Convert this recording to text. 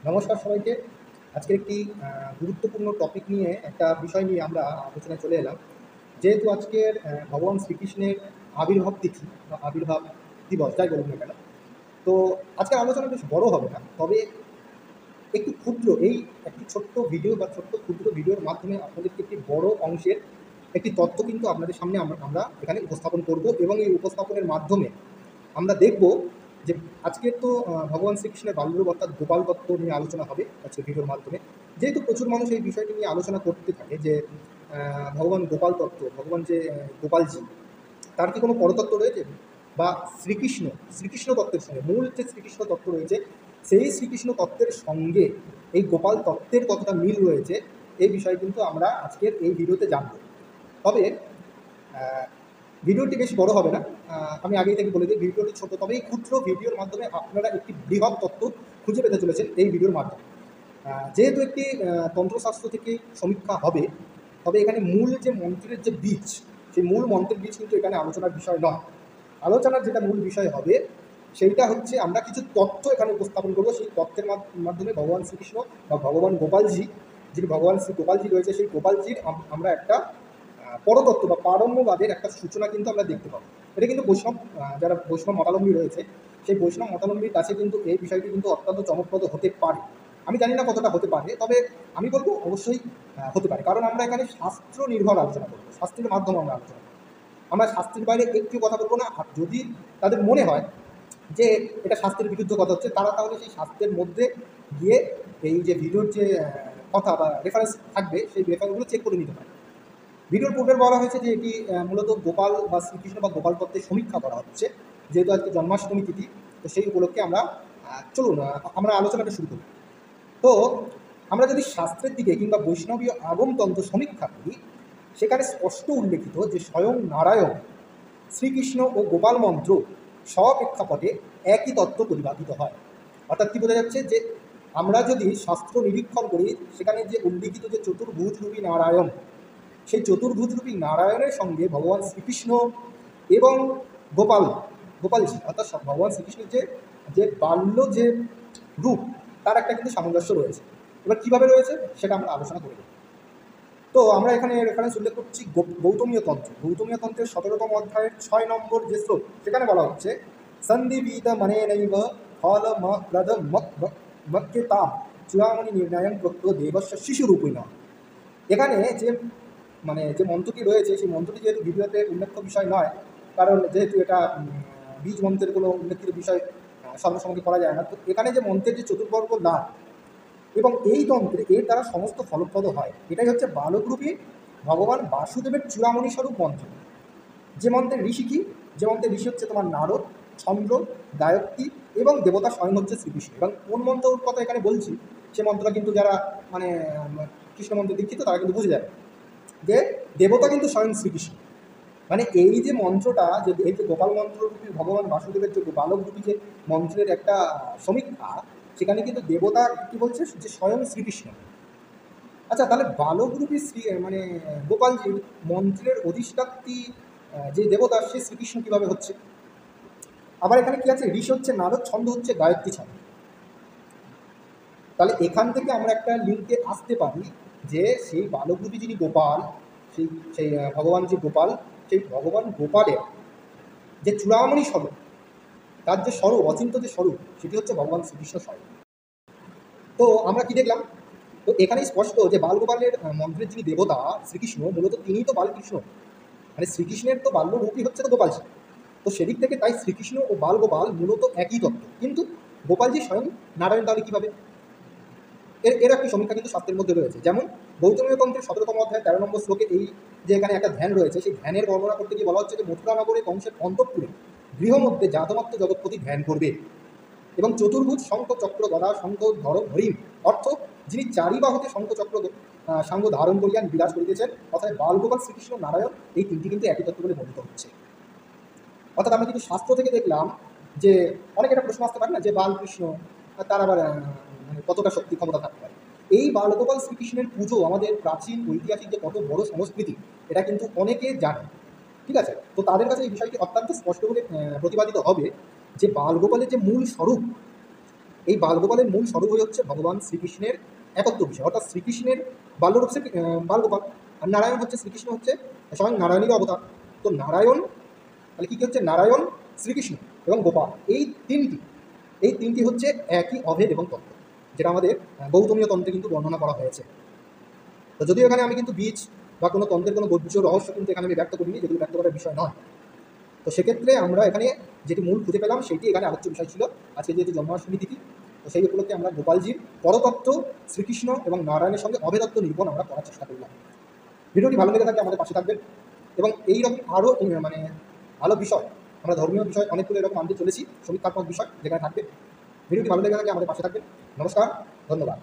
নমস্কার সবাইকে। আজকে একটি গুরুত্বপূর্ণ টপিক নিয়ে একটা বিষয় নিয়ে আমরা আলোচনায় চলে এলাম। যেহেতু আজকের ভগবান শ্রীকৃষ্ণের আবির্ভাব তিথি বা আবির্ভাব দিবস যাই বলুন না কেন, তো আজকের আলোচনা বেশ বড় হবে না, তবে একটু ক্ষুদ্র একটি ছোট্ট ভিডিও বা ছোট্ট ক্ষুদ্র ভিডিওর মাধ্যমে আপনাদেরকে একটি বড় অংশের একটি তথ্য কিন্তু আপনাদের সামনে আমরা এখানে উপস্থাপন করব, এবং এই উপস্থাপনের মাধ্যমে আমরা দেখব যে আজকে তো ভগবান শ্রীকৃষ্ণের বাল্যরূপ অর্থাৎ গোপাল তত্ত্ব নিয়ে আলোচনা হবে আজকে ভিডিওর মাধ্যমে। যেহেতু প্রচুর মানুষ এই বিষয়টি নিয়ে আলোচনা করতে থাকে যে ভগবান গোপাল তত্ত্ব, ভগবান যে গোপালজি, তার কি কোনো পরতত্ত্ব রয়েছে, বা শ্রীকৃষ্ণ তত্ত্বের সঙ্গে মূল যে শ্রীকৃষ্ণ তত্ত্ব রয়েছে সেই শ্রীকৃষ্ণ তত্ত্বের সঙ্গে এই গোপাল তত্ত্বের কতটা মিল রয়েছে, এই বিষয়ে কিন্তু আমরা আজকের এই ভিডিওতে জানব। তবে ভিডিওটি বেশ বড় হবে না, আমি আগেই থেকে বলে দিই ভিডিওটি ছোট, তবে এই ক্ষুদ্র ভিডিওর মাধ্যমে আপনারা একটি বৃহৎ তত্ত্ব খুঁজে পেতে চলেছেন এই ভিডিওর মাধ্যমে। যেহেতু একটি তন্ত্রশাস্ত্র থেকে সমীক্ষা হবে, তবে এখানে মূল যে মন্ত্রের যে বীজ, সেই মূল মন্ত্রের বীজ কিন্তু এখানে আলোচনার বিষয় নয়। আলোচনার যেটা মূল বিষয় হবে সেইটা হচ্ছে আমরা কিছু তথ্য এখানে উপস্থাপন করবো। সেই তথ্যের মাধ্যমে ভগবান শ্রীকৃষ্ণ বা ভগবান গোপালজি, যিনি ভগবান শ্রী গোপালজি রয়েছে, সেই গোপালজির আমরা একটা পরতত্ত্ব বা পারম্যবাদের একটা সূচনা কিন্তু আমরা দেখতে পাবো। এটা কিন্তু বৈষ্ণব, যারা বৈষ্ণব মতাবলম্বী রয়েছে সেই বৈষ্ণব মতাবলম্বীর কাছে কিন্তু এই বিষয়টি কিন্তু অত্যন্ত চমকপ্রদ হতে পারে। আমি জানি না কতটা হতে পারে, তবে আমি বলবো অবশ্যই হতে পারে, কারণ আমরা এখানে শাস্ত্র নির্ভর আলোচনা করবো, শাস্ত্রের মাধ্যমে আমরা আলোচনা করবো। আমরা শাস্ত্রের বাইরে একটু কথা বলবো না। আর যদি তাদের মনে হয় যে এটা শাস্ত্রের বিরুদ্ধ কথা হচ্ছে, তারা তাহলে সেই শাস্ত্রের মধ্যে গিয়ে এই যে ভিডিওর যে কথা বা রেফারেন্স থাকবে সেই রেফারেন্সগুলো চেক করে নিতে পারে। ভিডিওর পূর্বে বলা হয়েছে যে এটি মূলত গোপাল বা শ্রীকৃষ্ণ বা গোপাল তত্ত্বের সমীক্ষা করা হচ্ছে, যেহেতু আজকে জন্মাষ্টমী তিথি, তো সেই উপলক্ষে আমরা চলুন আমরা আলোচনাটা শুরু করি। তো আমরা যদি শাস্ত্রের দিকে কিংবা বৈষ্ণবীয় আগমতন্ত্র সমীক্ষা করি, সেখানে স্পষ্ট উল্লেখিত যে স্বয়ং নারায়ণ, শ্রীকৃষ্ণ ও গোপাল মন্ত্র স্বপ্রেক্ষাপটে একই তত্ত্ব প্রতিপাদিত হয়। অর্থাৎ কী বোঝা যাচ্ছে, যে আমরা যদি শাস্ত্র নিরীক্ষণ করি, সেখানে যে উল্লিখিত যে চতুর্ভুজরূপী নারায়ণ, সেই চতুর্ভুজরূপী নারায়ণের সঙ্গে ভগবান শ্রীকৃষ্ণ এবং গোপালজি অর্থাৎ ভগবান শ্রীকৃষ্ণের যে বাল্য যে রূপ, তার একটা কিন্তু সামঞ্জস্য রয়েছে। এবার কীভাবে রয়েছে সেটা আমরা আলোচনা করে দেব। তো আমরা এখানে রেফারেন্স উল্লেখ করছি গৌতমীয় তন্ত্রের 17তম অধ্যায়ের 6 নম্বর যে শ্লোক, সেখানে বলা হচ্ছে সন্ধিবিদ মনে নৈব ফল প্রদ মক্কেতাম চূড়ামণি নির্ণয়ন প্রক্ত দেবস্য শিশুরূপিণ। এখানে যে মন্ত্রটি রয়েছে, সেই মন্ত্রটি যেহেতু ভিডিওতে উল্লেখ্য বিষয় নয়, কারণ যেহেতু এটা বীজ মন্ত্রের কোনো উল্লেখিত বিষয় সর্বসম্মতি করা যায় না, তো এখানে যে মন্ত্রের যে চতুর্বর্গ লাভ এবং এই তন্ত্রে এর দ্বারা সমস্ত ফলপ্রদ হয়, এটাই হচ্ছে বালকরূপী ভগবান বাসুদেবের চূড়ামণি স্বরূপ মন্ত্র। যে মন্ত্রের ঋষি কি, যে মন্ত্রের ঋষি হচ্ছে তোমার নারদ, চন্দ্র, গায়ত্রী এবং দেবতা স্বয়ং হচ্ছে শ্রীকৃষ্ণ। এবং কোন মন্ত্রের কথা এখানে বলছি, সে মন্ত্রটা কিন্তু যারা কৃষ্ণ মন্ত্রে দীক্ষিত তারা কিন্তু বুঝে যাবে যে দেবতা কিন্তু স্বয়ং শ্রীকৃষ্ণ। এই যে মন্ত্রটা, যে এই যে গোপাল মন্ত্ররূপী ভগবান বাসুদেবের যে বালকরূপী যে মন্ত্রের একটা সমীক্ষা, সেখানে কিন্তু দেবতা কি বলছে, যে স্বয়ং শ্রীকৃষ্ণ। আচ্ছা, তাহলে বালকরূপী গোপালজির মন্ত্রের অধিষ্ঠাত্রী যে দেবতা, সে শ্রীকৃষ্ণ কীভাবে হচ্ছে? আবার এখানে কি আছে, ঋষি হচ্ছে নারদ, ছন্দ হচ্ছে গায়ত্রী ছন্দ। তাহলে এখান থেকে আমরা একটা লিঙ্কে আসতে পারি যে সেই বালকরূপী যিনি গোপাল, সেই ভগবান যে গোপাল, সেই ভগবান গোপালের যে চূড়ামণি স্বরূপ, তার যে স্বরূপ, অচিন্ত যে স্বরূপ, সেটি হচ্ছে ভগবান শ্রীকৃষ্ণ স্বরূপ। তো আমরা কি দেখলাম, তো এখানেই স্পষ্ট যে বালগোপালের মন্ত্রের যিনি দেবতা শ্রীকৃষ্ণ, মূলত তিনিই তো বালকৃষ্ণ। শ্রীকৃষ্ণের তো বাল্যরূপই হচ্ছে তো গোপালজি। তো সেদিক থেকে তাই শ্রীকৃষ্ণ ও বালগোপাল মূলত একই তত্ত্ব, কিন্তু গোপালজি স্বয়ং নারায়ণ। তাহলে কীভাবে? এর একটি সমীক্ষা কিন্তু শাস্ত্রের মধ্যে রয়েছে। যেমন গৌতমীয় তন্ত্রের 17তম অধ্যায় 13 নম্বর শ্লোকে এই যে এখানে একটা ধ্যান রয়েছে, সেই ধ্যানের বর্ণনা করতে গিয়ে বলা হচ্ছে যে মথুরা নগরে কংসের অন্তঃপুরে গৃহ মধ্যে জাতমাত্র জগৎপতি ধ্যান করবে, এবং চতুর্ভুজ শঙ্খ চক্র গদা শঙ্খ ধর হরিণ, অর্থ যিনি চারি বাহুতে শঙ্খ চক্র সাঙ্গ ধারণ করিয়া বিরাজ করিতেছেন, অর্থাৎ বালগোপাল, শ্রীকৃষ্ণ, নারায়ণ, এই তিনটি কিন্তু একই তত্ত্ব বলে বর্ণিত হচ্ছে। অর্থাৎ আমরা কিন্তু শাস্ত্র থেকে দেখলাম যে অনেক একটা প্রশ্ন আসতে পারে না, যে বালকৃষ্ণ তার আবার কতটা শক্তি ক্ষমতা থাকতে পারে। এই বালগোপাল শ্রীকৃষ্ণের পুজো আমাদের প্রাচীন ঐতিহাসিক যে কত বড় সংস্কৃতি, এটা কিন্তু অনেকে জানে। ঠিক আছে, তো তাদের কাছে এই বিষয়টি অত্যন্ত স্পষ্টভাবে প্রতিপাদিত হবে যে বালগোপালের যে মূল স্বরূপ, এই বালগোপালের মূল স্বরূপই হচ্ছে ভগবান শ্রীকৃষ্ণের একত্ব বিষয়, অর্থাৎ শ্রীকৃষ্ণের বাল্যরূপ বালগোপাল, আর নারায়ণ হচ্ছে শ্রীকৃষ্ণ হচ্ছে স্বয়ং নারায়ণেরই অবতার। তো নারায়ণ তাহলে কী হচ্ছে, নারায়ণ, শ্রীকৃষ্ণ এবং গোপাল, এই তিনটি হচ্ছে একই অভেদ এবং তত্ত্ব, যেটা আমাদের গৌতমীয় তন্ত্রে কিন্তু বর্ণনা করা হয়েছে। তো যদিও এখানে আমি কিন্তু বীজ বা কোনো তন্ত্রের কোনো বৈজ্য রহস্য কিন্তু এখানে আমি ব্যক্ত করিনি, যেগুলো ব্যক্ত করার বিষয় নয়। তো সেক্ষেত্রে আমরা এখানে যেটি মূল খুঁজে পেলাম সেটি এখানে আলোচ্য বিষয় ছিল। আজকে যেহেতু জন্মাষ্টমী তিথি, তো সেই উপলক্ষে আমরা গোপালজির পরতত্ত্ব, শ্রীকৃষ্ণ এবং নারায়ণের সঙ্গে অভেদত্ব নিরূপণ আমরা করার চেষ্টা করলাম। ভিডিওটি ভালো লেগে থাকলে আমাদের পাশে থাকবেন, এবং এইরকম আরও মানে ভালো বিষয়, আমরা ধর্মীয় বিষয় অনেকগুলো এরকম আনতে চলেছি, সমীক্ষাত্মক বিষয় যেখানে থাকবে। ভিডিওটি ভালো লেগে থাকলে আমাদের পাশে থাকবেন। নমস্কার, ধন্যবাদ।